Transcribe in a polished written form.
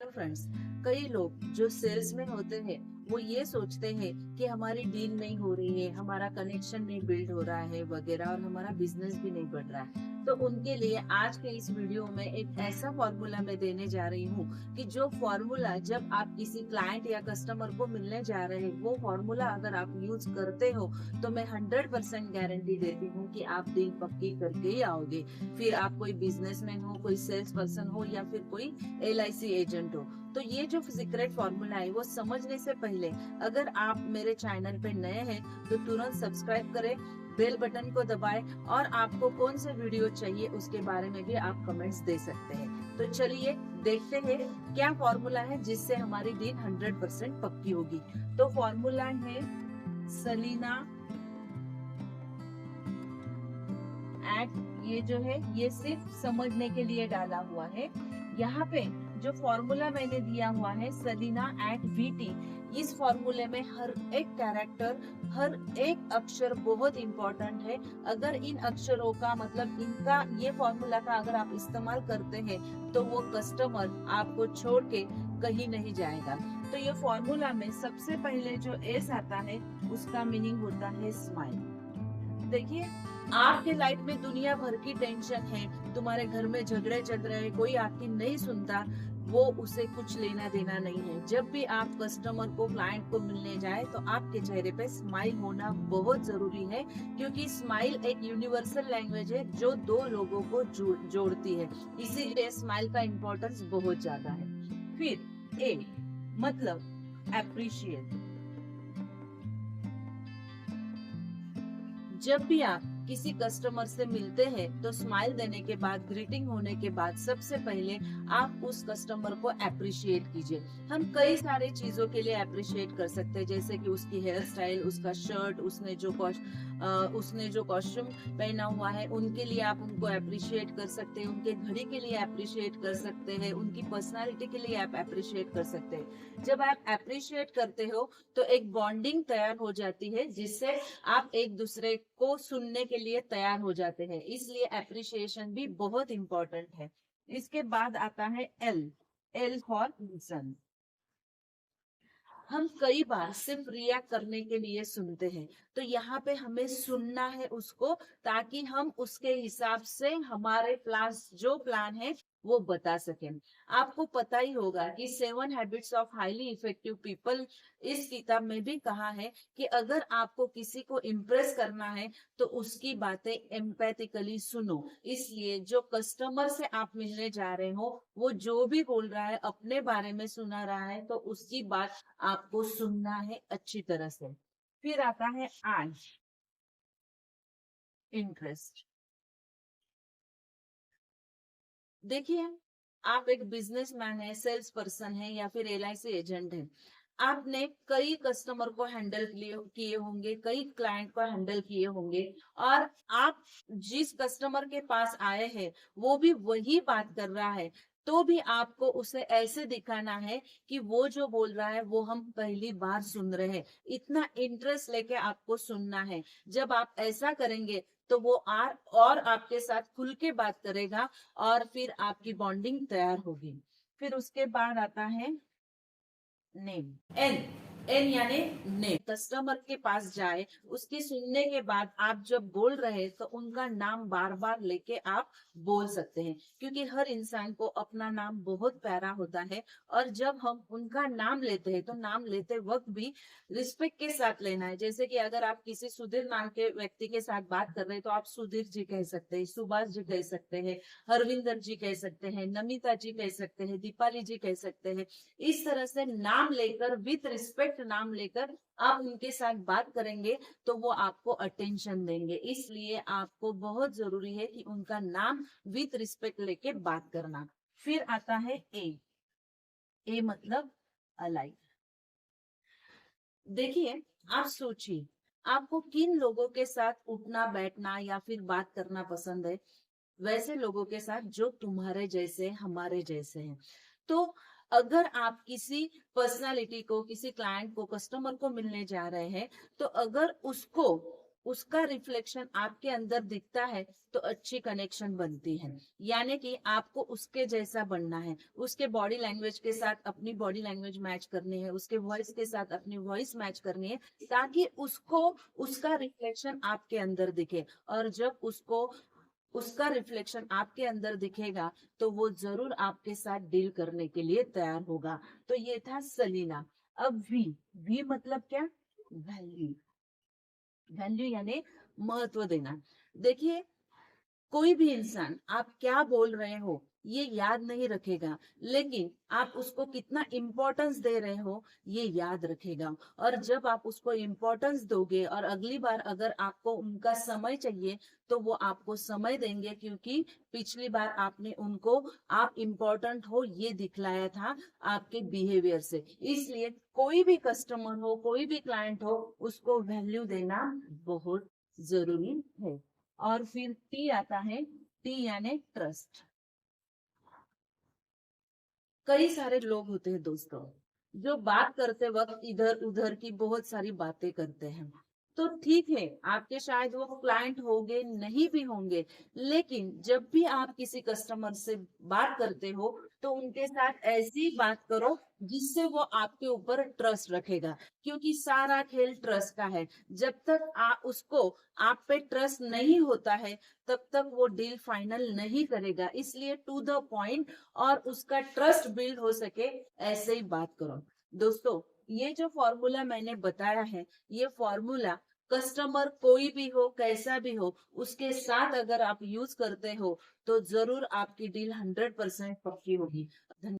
Hello friends, कई लोग जो सेल्स में होते हैं वो ये सोचते हैं कि हमारी डील नहीं हो रही है, हमारा कनेक्शन नहीं बिल्ड हो रहा है वगैरह, और हमारा बिजनेस भी नहीं बढ़ रहा है। तो उनके लिए आज के इस वीडियो में एक ऐसा फॉर्मूला मैं देने जा रही हूँ कि जो फॉर्मूला जब आप किसी क्लाइंट या कस्टमर को मिलने जा रहे हैं, वो फॉर्मूला अगर आप यूज करते हो तो मैं 100% गारंटी देती हूँ कि आप डील पक्की करके ही आओगे। फिर आप कोई बिजनेसमैन हो, कोई सेल्स पर्सन हो या फिर कोई LIC एजेंट हो। तो ये जो सीक्रेट फॉर्मूला है वो समझने से पहले अगर आप मेरे चैनल पे नए हैं तो तुरंत सब्सक्राइब करें, बेल बटन को दबाएं, और आपको कौन से वीडियो चाहिए उसके बारे में भी आप कमेंट्स दे सकते हैं। तो चलिए देखते हैं क्या फॉर्मूला है जिससे हमारी डील 100% पक्की होगी। तो फॉर्मूला है सलीना एट, ये जो है ये सिर्फ समझने के लिए डाला हुआ है। यहाँ पे जो फॉर्मूला मैंने दिया हुआ है सलीना एट VT, इस फॉर्मूले में हर एक कैरेक्टर, हर एक अक्षर बहुत इंपॉर्टेंट है। अगर इन अक्षरों का मतलब इनका ये फॉर्मूला का अगर आप इस्तेमाल करते हैं तो वो कस्टमर आपको छोड़ के कहीं नहीं जाएगा। तो ये फॉर्मूला में सबसे पहले जो एस आता है उसका मीनिंग होता है स्माइल। देखिए, आपके लाइफ में दुनिया भर की टेंशन है, तुम्हारे घर में झगड़े चल रहे हैं, कोई आपकी नहीं सुनता, वो उसे कुछ लेना देना नहीं है। जब भी आप कस्टमर को, क्लाइंट को मिलने जाए तो आपके चेहरे पे स्माइल होना बहुत जरूरी है, क्योंकि स्माइल एक यूनिवर्सल लैंग्वेज है जो दो लोगों को जोड़ती है। इसीलिए स्माइल का इम्पोर्टेंस बहुत ज्यादा है। फिर ए मतलब अप्रिशिएट। जब भी आप किसी कस्टमर से मिलते हैं तो स्माइल देने के बाद, ग्रीटिंग होने के बाद सबसे पहले आप उस कस्टमर को अप्रिशिएट कीजिए। हम कई सारे चीजों के लिए अप्रिशिएट कर सकते हैं, जैसे कि उसकी हेयर स्टाइल, उसका शर्ट, उसने जो कॉस्ट्यूम पहना हुआ है उनके लिए आप उनको अप्रिशिएट कर सकते हैं, उनके घड़ी के लिए अप्रिशिएट कर सकते हैं, उनकी पर्सनालिटी के लिए आप अप्रिशिएट कर सकते हैं। जब आप अप्रिशिएट करते हो तो एक बॉन्डिंग तैयार हो जाती है, जिससे आप एक दूसरे को सुनने के लिए तैयार हो जाते हैं। इसलिए अप्रिशिएशन भी बहुत इंपॉर्टेंट है। इसके बाद आता है एल, एल फॉर लिसन। हम कई बार सिर्फ रिएक्ट करने के लिए सुनते हैं, तो यहाँ पे हमें सुनना है उसको, ताकि हम उसके हिसाब से हमारे प्लान है वो बता सकें। आपको पता ही होगा कि 7 habits of highly effective people, इस किताब में भी कहा है कि अगर आपको किसी को इम्प्रेस करना है तो उसकी बातें एम्पैथिकली सुनो। इसलिए जो कस्टमर से आप मिलने जा रहे हो वो जो भी बोल रहा है, अपने बारे में सुना रहा है, तो उसकी बात आपको सुनना है अच्छी तरह से। फिर आता है आई, इंटरेस्ट। देखिए, आप एक बिजनेसमैन है, सेल्स पर्सन है या फिर LIC एजेंट है। आपने कई कस्टमर को हैंडल किए होंगे, कई क्लाइंट को हैंडल किए होंगे, और आप जिस कस्टमर के पास आए हैं वो भी वही बात कर रहा है, तो भी आपको उसे ऐसे दिखाना है कि वो जो बोल रहा है वो हम पहली बार सुन रहे हैं। इतना इंटरेस्ट लेके आपको सुनना है। जब आप ऐसा करेंगे तो वो और आपके साथ खुल के बात करेगा, और फिर आपकी बॉन्डिंग तैयार होगी। फिर उसके बाद आता है नेम, एन, एन यानी नेम। कस्टमर के पास जाए, उसकी सुनने के बाद आप जब बोल रहे तो उनका नाम बार बार लेके आप बोल सकते हैं, क्योंकि हर इंसान को अपना नाम बहुत प्यारा होता है। और जब हम उनका नाम लेते हैं तो नाम लेते वक्त भी रिस्पेक्ट के साथ लेना है। जैसे कि अगर आप किसी सुधीर नाम के व्यक्ति के साथ बात कर रहे हैं तो आप सुधीर जी कह सकते हैं, सुभाष जी कह सकते हैं, हरविंदर जी कह सकते हैं, नमिता जी कह सकते हैं, दीपाली जी कह सकते हैं। इस तरह से नाम लेकर, विथ रिस्पेक्ट नाम लेकर आप उनके साथ बात करेंगे तो वो आपको अटेंशन देंगे। इसलिए आपको बहुत जरूरी है कि उनका नाम विथ रिस्पेक्ट लेके बात करना। फिर आता है ए, ए मतलब अलाइव। देखिए, आप सोचिए, आपको किन लोगों के साथ उठना बैठना या फिर बात करना पसंद है? वैसे लोगों के साथ जो तुम्हारे जैसे, हमारे जैसे हैं। तो अगर आप किसी पर्सनालिटी को, किसी क्लाइंट को, कस्टमर को मिलने जा रहे हैं, तो अगर उसको उसका रिफ्लेक्शन आपके अंदर दिखता है तो अच्छी कनेक्शन बनती है। यानी कि आपको उसके जैसा बनना है, उसके बॉडी लैंग्वेज के साथ अपनी बॉडी लैंग्वेज मैच करनी है, उसके वॉइस के साथ अपनी वॉइस मैच करनी है, ताकि उसको उसका रिफ्लेक्शन आपके अंदर दिखे। और जब उसको उसका रिफ्लेक्शन आपके अंदर दिखेगा तो वो जरूर आपके साथ डील करने के लिए तैयार होगा। तो ये था सलीना। अब वी, वी मतलब क्या? वैल्यू। वैल्यू यानी महत्व देना। देखिए, कोई भी इंसान आप क्या बोल रहे हो ये याद नहीं रखेगा, लेकिन आप उसको कितना इम्पोर्टेंस दे रहे हो ये याद रखेगा। और जब आप उसको इम्पोर्टेंस दोगे और अगली बार अगर आपको उनका समय चाहिए तो वो आपको समय देंगे, क्योंकि पिछली बार आपने उनको आप इम्पोर्टेंट हो ये दिखलाया था आपके बिहेवियर से। इसलिए कोई भी कस्टमर हो, कोई भी क्लाइंट हो, उसको वैल्यू देना बहुत जरूरी है। और फिर टी आता है, टी यानी ट्रस्ट। कई सारे लोग होते हैं दोस्तों, जो बात करते वक्त इधर उधर की बहुत सारी बातें करते हैं। तो ठीक है, आपके शायद वो क्लाइंट होंगे नहीं भी होंगे, लेकिन जब भी आप किसी कस्टमर से बात करते हो तो उनके साथ ऐसी बात करो जिससे वो आपके ऊपर ट्रस्ट रखेगा, क्योंकि सारा खेल ट्रस्ट का है। जब तक उसको आप पे ट्रस्ट नहीं होता है तब तक वो डील फाइनल नहीं करेगा। इसलिए टू द पॉइंट और उसका ट्रस्ट बिल्ड हो सके ऐसे ही बात करो। दोस्तों, ये जो फॉर्मूला मैंने बताया है, ये फॉर्मूला कस्टमर कोई भी हो, कैसा भी हो, उसके साथ अगर आप यूज करते हो तो जरूर आपकी डील 100% पक्की होगी।